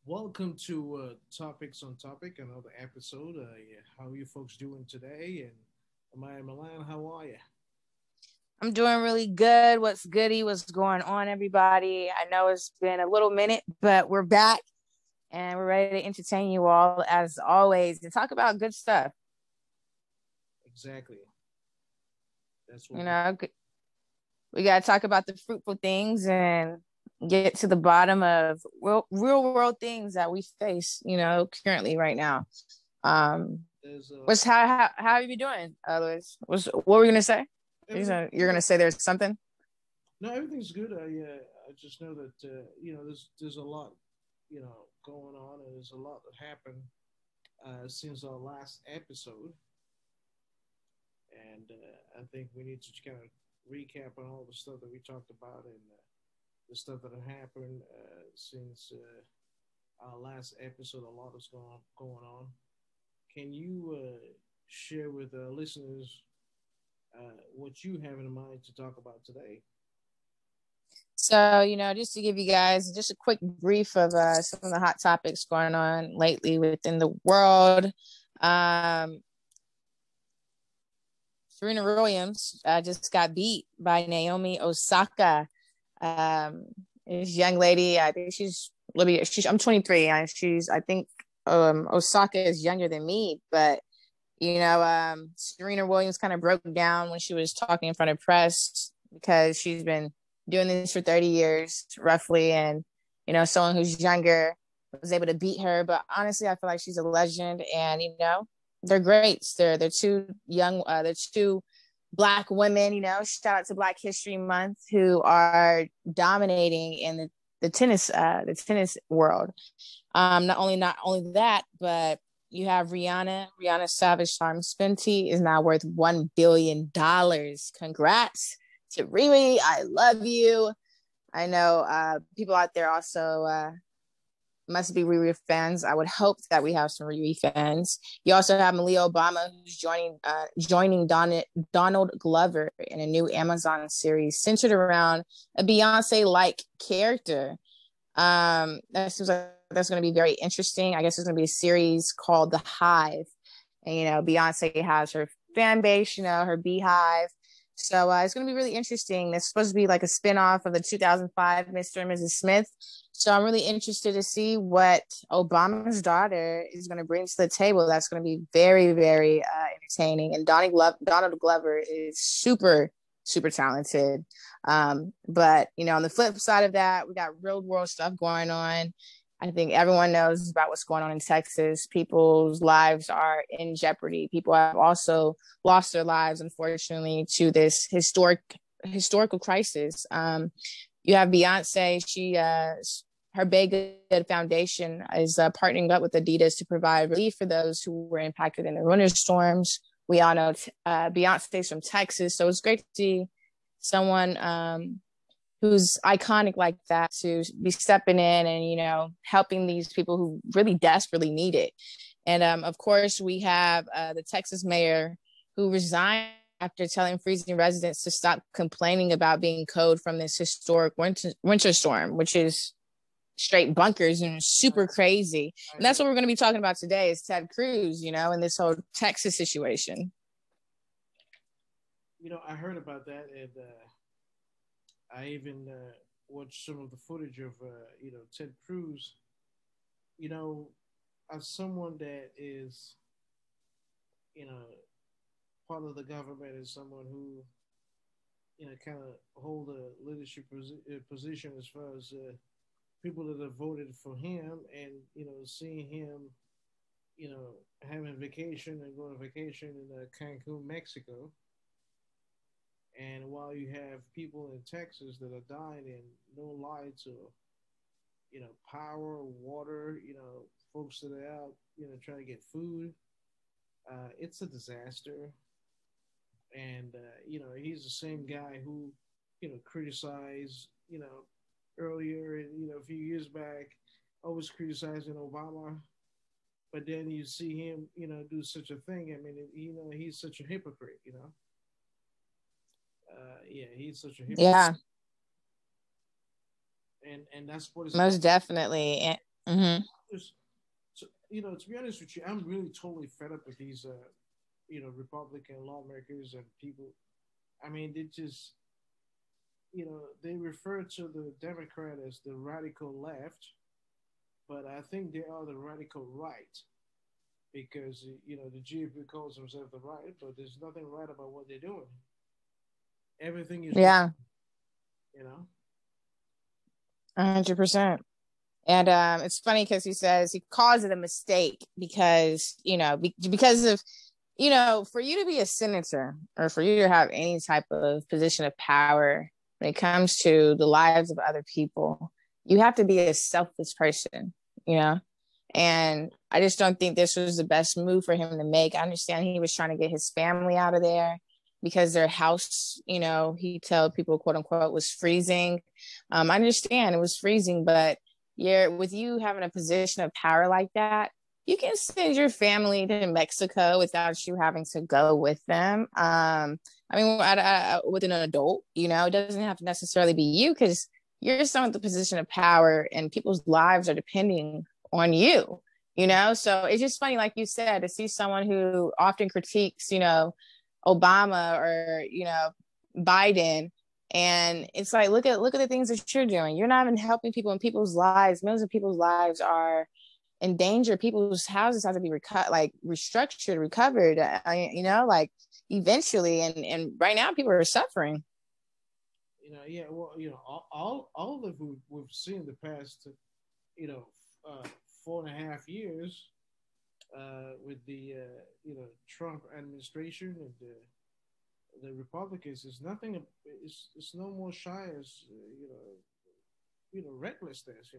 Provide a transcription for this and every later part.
Welcome to Topics on Topic, another episode. Yeah, how are you folks doing today? And Maya Milan, how are you? I'm doing really good. What's goody? What's going on, everybody? I know it's been a little minute, but we're back and we're ready to entertain you all as always and talk about good stuff. Exactly. That's what You we. know, we got to talk about the fruitful things and get to the bottom of real world things that we face, currently right now. Um, There's how have you been doing, Liz? What were you gonna say? everything's You're good. gonna say there's something? No, everything's good. I just know that there's a lot going on, and there's a lot that happened since our last episode, and I think we need to kind of recap on all the stuff that we talked about and the stuff that happened since our last episode. A lot is going on. Can you share with listeners what you have in mind to talk about today? So, just to give you guys just a quick brief of some of the hot topics going on lately within the world. Um, Serena Williams just got beat by Naomi Osaka. Um, this young lady, I think I'm 23. I think Osaka is younger than me, but Serena Williams kind of broke down when she was talking in front of press because she's been doing this for 30 years roughly. And, someone who's younger was able to beat her. But honestly, I feel like she's a legend and, they're great. They're two Black women, shout out to Black History Month who are dominating in the tennis world. Not only that, but you have Rihanna Savage Charms Fenty is now worth $1 billion. Congrats to Riri. I love you. I know people out there also must be Riri fans. I would hope that we have some Riri fans. You also have Malia Obama, who's joining Donald Glover in a new Amazon series centered around a Beyonce-like character. That seems like that's going to be very interesting. I guess there's going to be a series called The Hive, and Beyonce has her fan base, her beehive. So it's going to be really interesting. It's supposed to be like a spinoff of the 2005 Mr. and Mrs. Smith. So I'm really interested to see what Obama's daughter is going to bring to the table. That's going to be very, very entertaining. And Donald Glover is super, super talented. But on the flip side of that, we got real world stuff going on. I think everyone knows about what's going on in Texas. People's lives are in jeopardy. People have also lost their lives, unfortunately, to this historical crisis. You have Beyonce. Her Bay Good Foundation is partnering up with Adidas to provide relief for those who were impacted in the winter storms. We all know Beyonce's from Texas, so it's great to see someone who's iconic like that to be stepping in and helping these people who really desperately need it. And of course we have the Texas mayor who resigned after telling freezing residents to stop complaining about being cold from this historic winter storm, which is straight bunkers and super crazy. And that's what we're going to be talking about today is Ted Cruz, and this whole Texas situation. I heard about that, and I even watched some of the footage of Ted Cruz. You know, as someone that is you know part of the government, as someone who kind of hold a leadership position as far as people that have voted for him, and seeing him, having vacation and going on vacation in Cancun, Mexico. And while you have people in Texas that are dying and no lights or power, water, folks that are out, trying to get food, it's a disaster. And he's the same guy who criticized earlier and a few years back, always criticizing Obama. But then you see him, do such a thing. I mean, he's such a hypocrite. Yeah, he's such a hypocrite. Yeah, And that's what it's about. most definitely. Mm-hmm. Just, so, to be honest with you, I'm really totally fed up with these, Republican lawmakers and people. I mean, they just, they refer to the Democrat as the radical left, but I think they are the radical right because the GOP calls themselves the right, but there's nothing right about what they're doing. Everything is wrong, Yeah, you know. 100%. And it's funny because he says he calls it a mistake because because of for you to be a senator or for you to have any type of position of power when it comes to the lives of other people, you have to be a selfless person, you know. And I just don't think this was the best move for him to make. I understand he was trying to get his family out of there because their house, he told people, quote unquote, was freezing. I understand it was freezing, but with you having a position of power like that, you can send your family to Mexico without you having to go with them. I mean, with an adult, it doesn't have to necessarily be you because you're still in the position of power and people's lives are depending on you, So it's just funny, like you said, to see someone who often critiques, Obama or, Biden. And it's like, look at the things that you're doing. You're not even helping people, and people's lives, millions of people's lives are in danger. People's houses have to be restructured, recovered, like eventually. And right now people are suffering. Yeah. Well, all of we've seen the past, you know, 4.5 years with the Trump administration and the Republicans is nothing. It's no more shy as recklessness.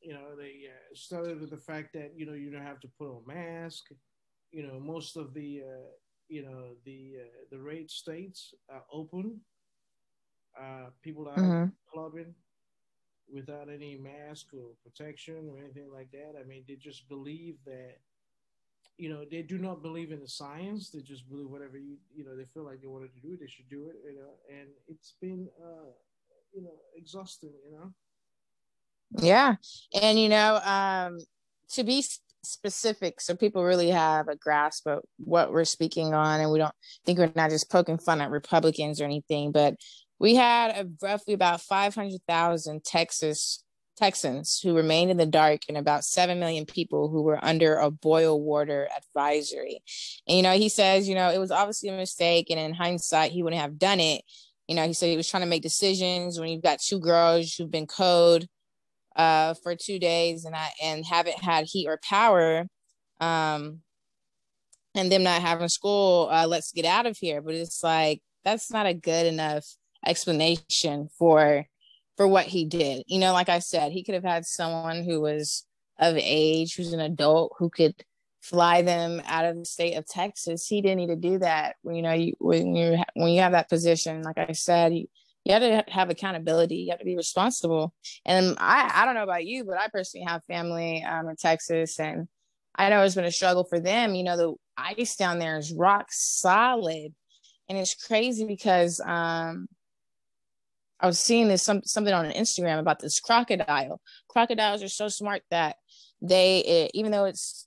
They started with the fact that you don't have to put on mask. Most of the red states are open. People are Mm-hmm. clubbing without any mask or protection or anything like that. I mean, they just believe that they do not believe in the science. They just believe whatever they feel like they wanted to do, they should do it. And it's been exhausting. Yeah. And, to be specific, so people really have a grasp of what we're speaking on, and we don't think we're not just poking fun at Republicans or anything, but we had roughly about 500,000 Texans who remained in the dark, and about 7 million people who were under a boil water advisory. And, he says, it was obviously a mistake. And in hindsight, he wouldn't have done it. He said he was trying to make decisions when you've got two girls who've been cold for 2 days and haven't had heat or power, and them not having school. Let's get out of here. But it's like, that's not a good enough explanation for what he did. Like I said, he could have had someone who was of age, who's an adult, who could fly them out of the state of Texas. He didn't need to do that. When you have that position, like I said, you have to have accountability. You have to be responsible. And I don't know about you, but I personally have family in Texas, and I know it's been a struggle for them. The ice down there is rock solid, and it's crazy because I was seeing something on Instagram about this crocodile. Crocodiles are so smart that even though it's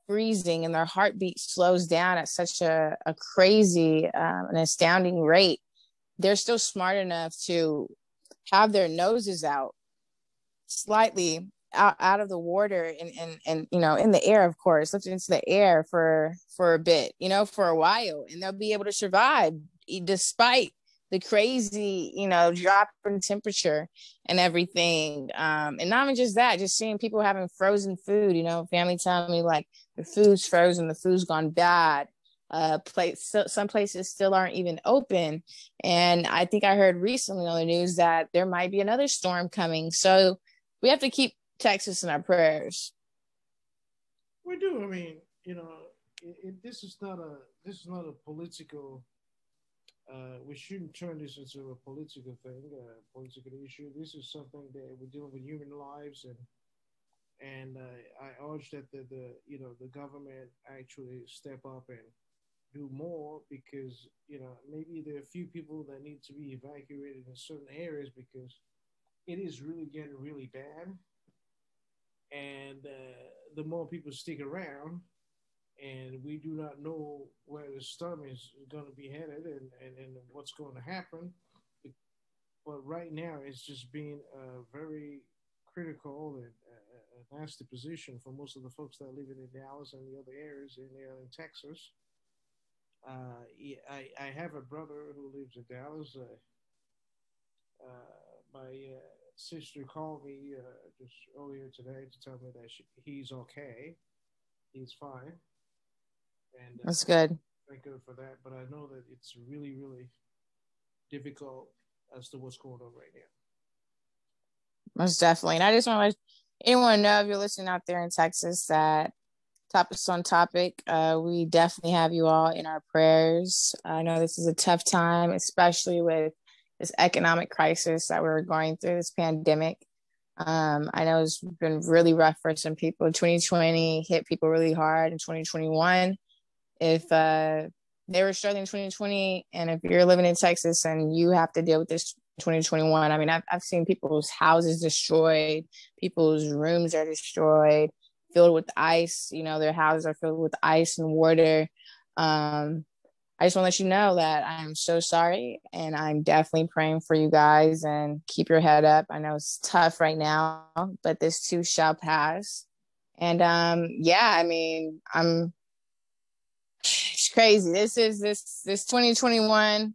freezing and their heartbeat slows down at such a crazy, an astounding rate, they're still smart enough to have their noses out slightly out of the water and in the air, of course, lifted into the air for a bit, for a while, and they'll be able to survive despite the crazy, drop in temperature and everything. And not even just that, just seeing people having frozen food, family telling me like the food's frozen, the food's gone bad. Some places still aren't even open. And I think I heard recently on the news that there might be another storm coming. So we have to keep Texas in our prayers. We do. I mean, this is not a political. We shouldn't turn this into a political thing, a political issue. This is something that we're dealing with human lives, and I urge that the government actually step up and do more because maybe there are a few people that need to be evacuated in certain areas because it is really getting really bad. and the more people stick around, and we do not know where the storm is going to be headed and what's going to happen. But right now, it's just been a very critical and a nasty position for most of the folks that are living in Dallas and the other areas in Texas. I have a brother who lives in Dallas. My sister called me just earlier today to tell me that he's okay. He's fine. And That's good. thank God for that. But I know that it's really, really difficult as to what's going on right now. Most definitely. And I just want to let anyone know, if you're listening out there in Texas, that Topics on Topic, we definitely have you all in our prayers. I know this is a tough time, especially with this economic crisis that we're going through, this pandemic. I know it's been really rough for some people. 2020 hit people really hard. In 2021, if they were struggling in 2020, and if you're living in Texas and you have to deal with this 2021, I mean, I've seen people's houses destroyed, people's rooms are destroyed, filled with ice. You know, their houses are filled with ice and water. I just want to let you know that I am so sorry, and I'm definitely praying for you guys, and keep your head up. I know it's tough right now, but this too shall pass. And yeah, I mean, it's crazy. This 2021,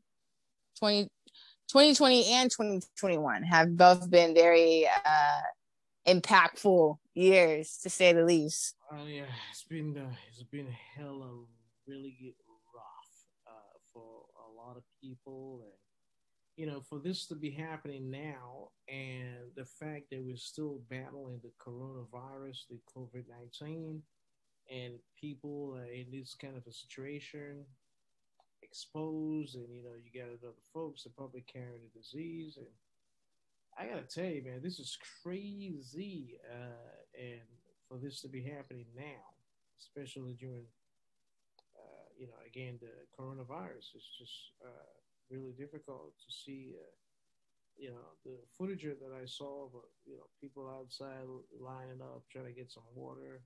2020 and 2021 have both been very impactful years, to say the least. Yeah, it's been hella really rough for a lot of people, and for this to be happening now, and the fact that we're still battling the coronavirus, the COVID-19, and people in this kind of a situation exposed, and you got other folks that probably carrying the disease, and I gotta tell you, man, this is crazy, and for this to be happening now, especially during, again, the coronavirus, is just really difficult to see. The footage that I saw of, people outside lining up, trying to get some water,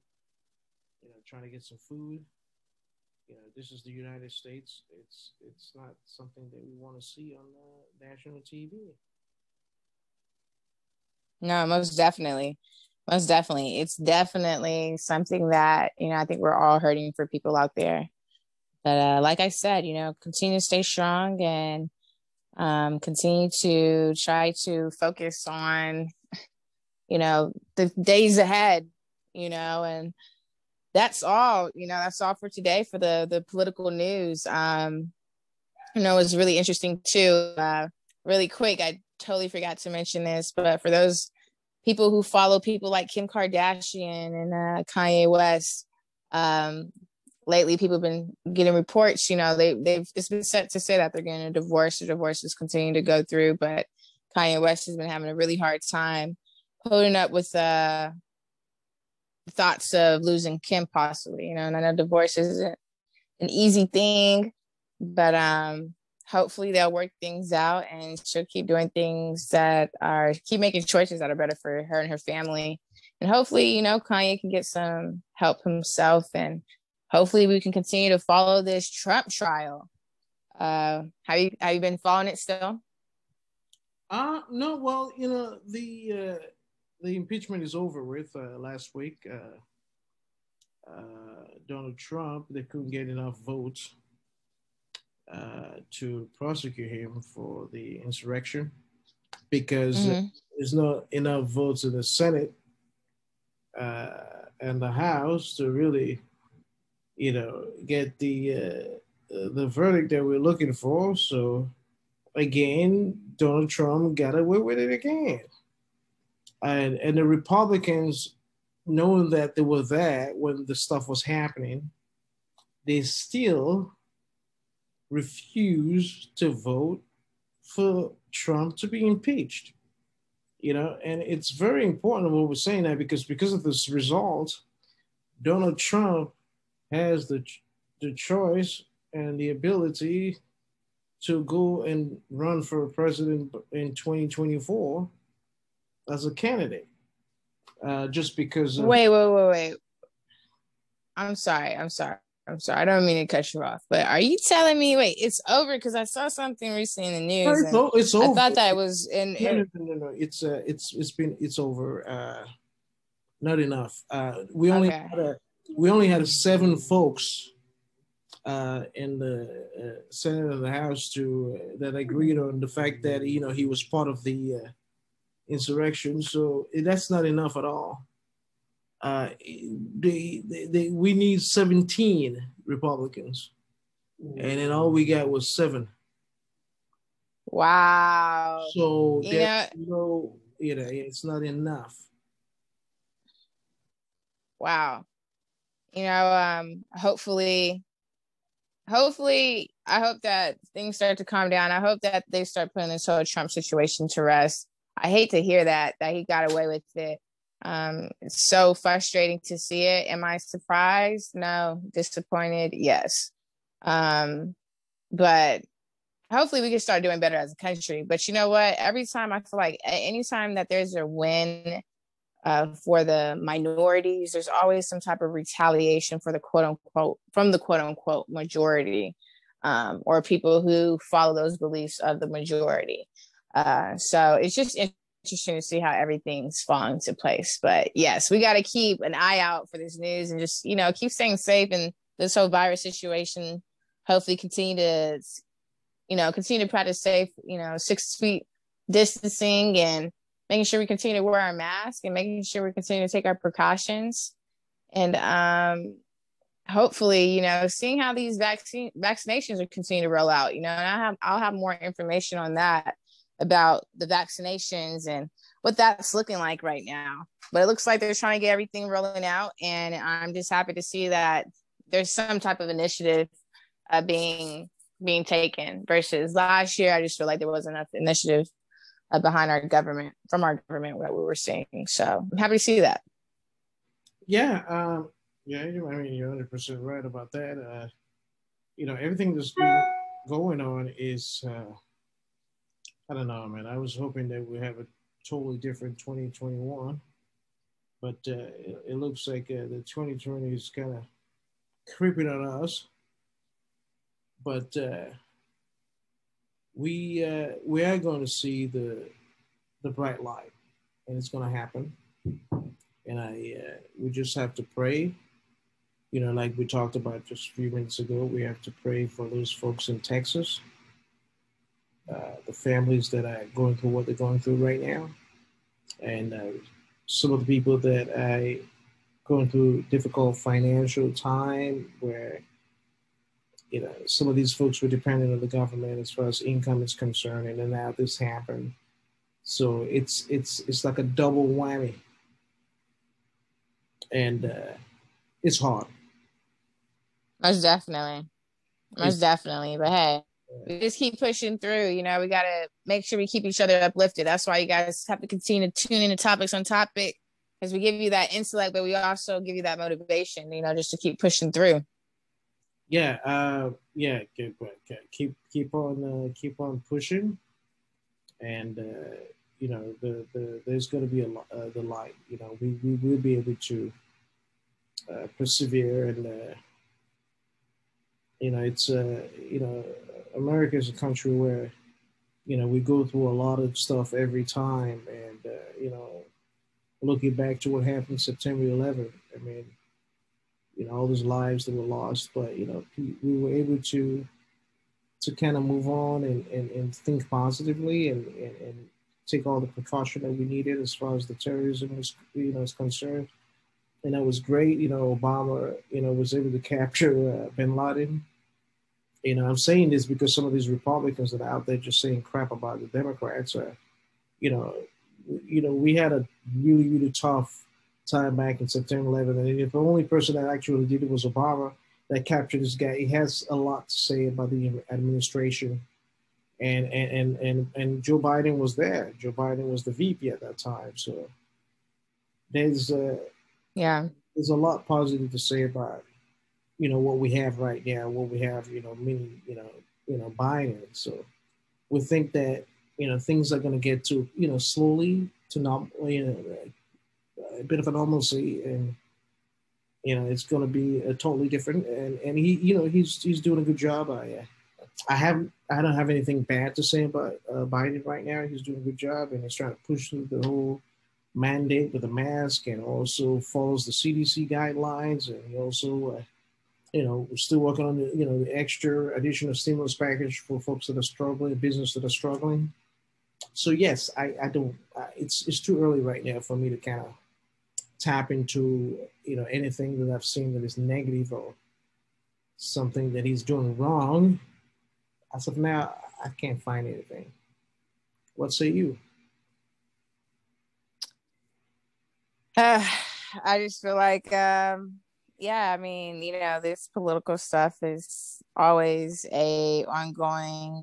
trying to get some food. This is the United States. It's not something that we want to see on national TV. No, most definitely. Most definitely. It's definitely something that, I think we're all hurting for people out there. But like I said, continue to stay strong, and continue to try to focus on, the days ahead, and that's all, that's all for today for the political news. It's really interesting too. Really quick, I totally forgot to mention this, but for those people who follow people like Kim Kardashian and Kanye West, lately people have been getting reports, it's been set to say that they're getting a divorce. The divorce is continuing to go through, but Kanye West has been having a really hard time putting up with thoughts of losing Kim possibly, and I know divorce isn't an easy thing, but hopefully they'll work things out, and she'll keep doing things keep making choices that are better for her and her family. And hopefully, Kanye can get some help himself, and hopefully we can continue to follow this Trump trial. Have you been following it still? No. Well, the impeachment is over with. Last week, Donald Trump, they couldn't get enough votes to prosecute him for the insurrection, because there's not enough votes in the Senate and the House to really, get the verdict that we're looking for. So again, Donald Trump got away with it again, and the Republicans, knowing that they were there when the stuff was happening, they still refuse to vote for Trump to be impeached. And it's very important what we're saying that, because of this result, Donald Trump has the choice and the ability to go and run for president in 2024 as a candidate. just because of. Wait. I'm sorry. I don't mean to cut you off, but are you telling me, wait, it's over? Because I saw something recently in the No, news and it's I over. thought that it was in it. No. It's over. Not enough. Okay. We only had seven folks in the Senate and the House to that agreed on the fact that he was part of the insurrection. So that's not enough at all. We need 17 Republicans, and then all we got was seven. Wow. So You there's know, no, it's not enough. wow. Hopefully, I hope that things start to calm down. I hope that they start putting this whole Trump situation to rest. I hate to hear that he got away with it. It's so frustrating to see it. Am I surprised? No. Disappointed? Yes. But hopefully we can start doing better as a country. But you know what? Every time I feel like anytime that there's a win for the minorities, there's always some type of retaliation for the quote unquote majority, or people who follow those beliefs of the majority. So it's just interesting to see how everything's falling into place. But yes, we got to keep an eye out for this news and just keep staying safe in this whole virus situation. Hopefully, continue to practice safe, 6 feet distancing and making sure we continue to wear our mask and making sure we continue to take our precautions. And hopefully, seeing how these vaccinations will continue to roll out, and I'll have more information on that about the vaccinations and what that's looking like right now. But it looks like they're trying to get everything rolling out. And I'm just happy to see that there's some type of initiative being taken versus last year. I just feel like there wasn't enough initiative behind from our government, what we were seeing. So I'm happy to see that. Yeah, yeah. I mean, you're 100% right about that. Everything that's been going on is, I don't know, man. I was hoping that we have a totally different 2021, but it looks like the 2020 is kind of creeping on us. But we are going to see the bright light, and it's going to happen. And we just have to pray. Like we talked about just a few minutes ago, we have to pray for those folks in Texas, the families that are going through what they're going through right now, and some of the people that are going through difficult financial time where some of these folks were dependent on the government as far as income is concerned, and then now this happened. So it's like a double whammy, and it's hard. Most definitely. But hey, we just keep pushing through. We got to make sure we keep each other uplifted. That's why you guys have to continue to tune in to Topics on Topic, because we give you that intellect, but we also give you that motivation, just to keep pushing through. Yeah, yeah. Keep on pushing, and there's going to be the light. We will be able to persevere, and it's America is a country where we go through a lot of stuff every time, and looking back to what happened September 11th, I mean, all those lives that were lost, but we were able to kind of move on and think positively and take all the precaution that we needed as far as the terrorism is concerned. And that was great. Obama, was able to capture bin Laden. I'm saying this because some of these Republicans that are out there just saying crap about the Democrats are, we had a really, really tough time back in September 11th. And if the only person that actually did it was Obama that captured this guy, he has a lot to say about the administration. And Joe Biden was there. Joe Biden was the VP at that time. So there's there's a lot positive to say about what we have right now, what we have Biden. So we think that things are going to get to slowly to not a bit of a normalcy, and it's going to be a totally different. And he, he's doing a good job. I don't have anything bad to say about Biden right now. He's doing a good job, and he's trying to push through the whole mandate with the mask, and also follows the CDC guidelines, and he also we're still working on the extra additional stimulus package for folks that are struggling, business that are struggling. So yes, I don't. It's too early right now for me to kind of tap into anything that I've seen that is negative or something that he's doing wrong. As of now, I can't find anything. What say you? I just feel like, yeah, I mean, this political stuff is always a ongoing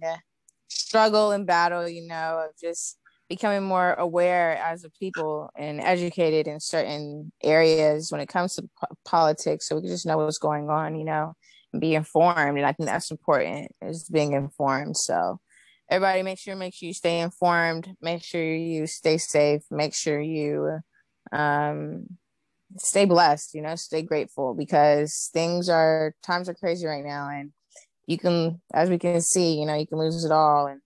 struggle and battle, of just becoming more aware as a people and educated in certain areas when it comes to politics, so we can just know what's going on, and be informed. And I think that's important, is being informed. So everybody, make sure you stay informed, make sure you stay safe, make sure you stay blessed, stay grateful, because times are crazy right now, and you can, as we can see, you can lose it all in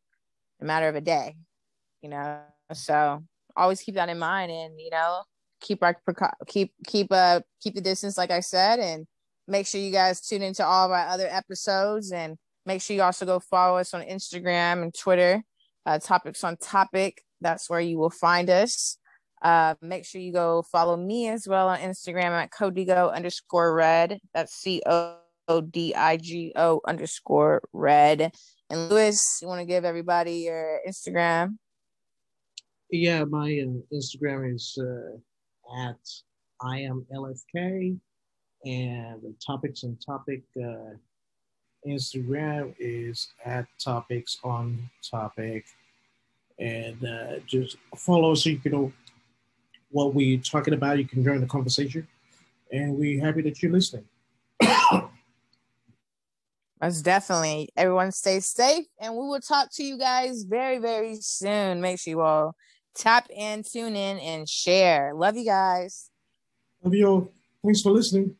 a matter of a day, so always keep that in mind, and keep the distance, like I said, and make sure you guys tune into all of our other episodes, and make sure you also go follow us on Instagram and Twitter, Topics on Topic. That's where you will find us. Make sure you go follow me as well on Instagram at Codigo_red. That's CODIGO_red. And Louis, you want to give everybody your Instagram? Yeah, my Instagram is at IamLFK, and the Topics on Topic Instagram is at Topics on Topic. And just follow us so you can know what we're talking about. You can join the conversation, and we're happy that you're listening. Most definitely. Everyone stay safe, and we will talk to you guys very, very soon. Make sure you all tap in, tune in, and share. Love you guys. Love you all. Thanks for listening.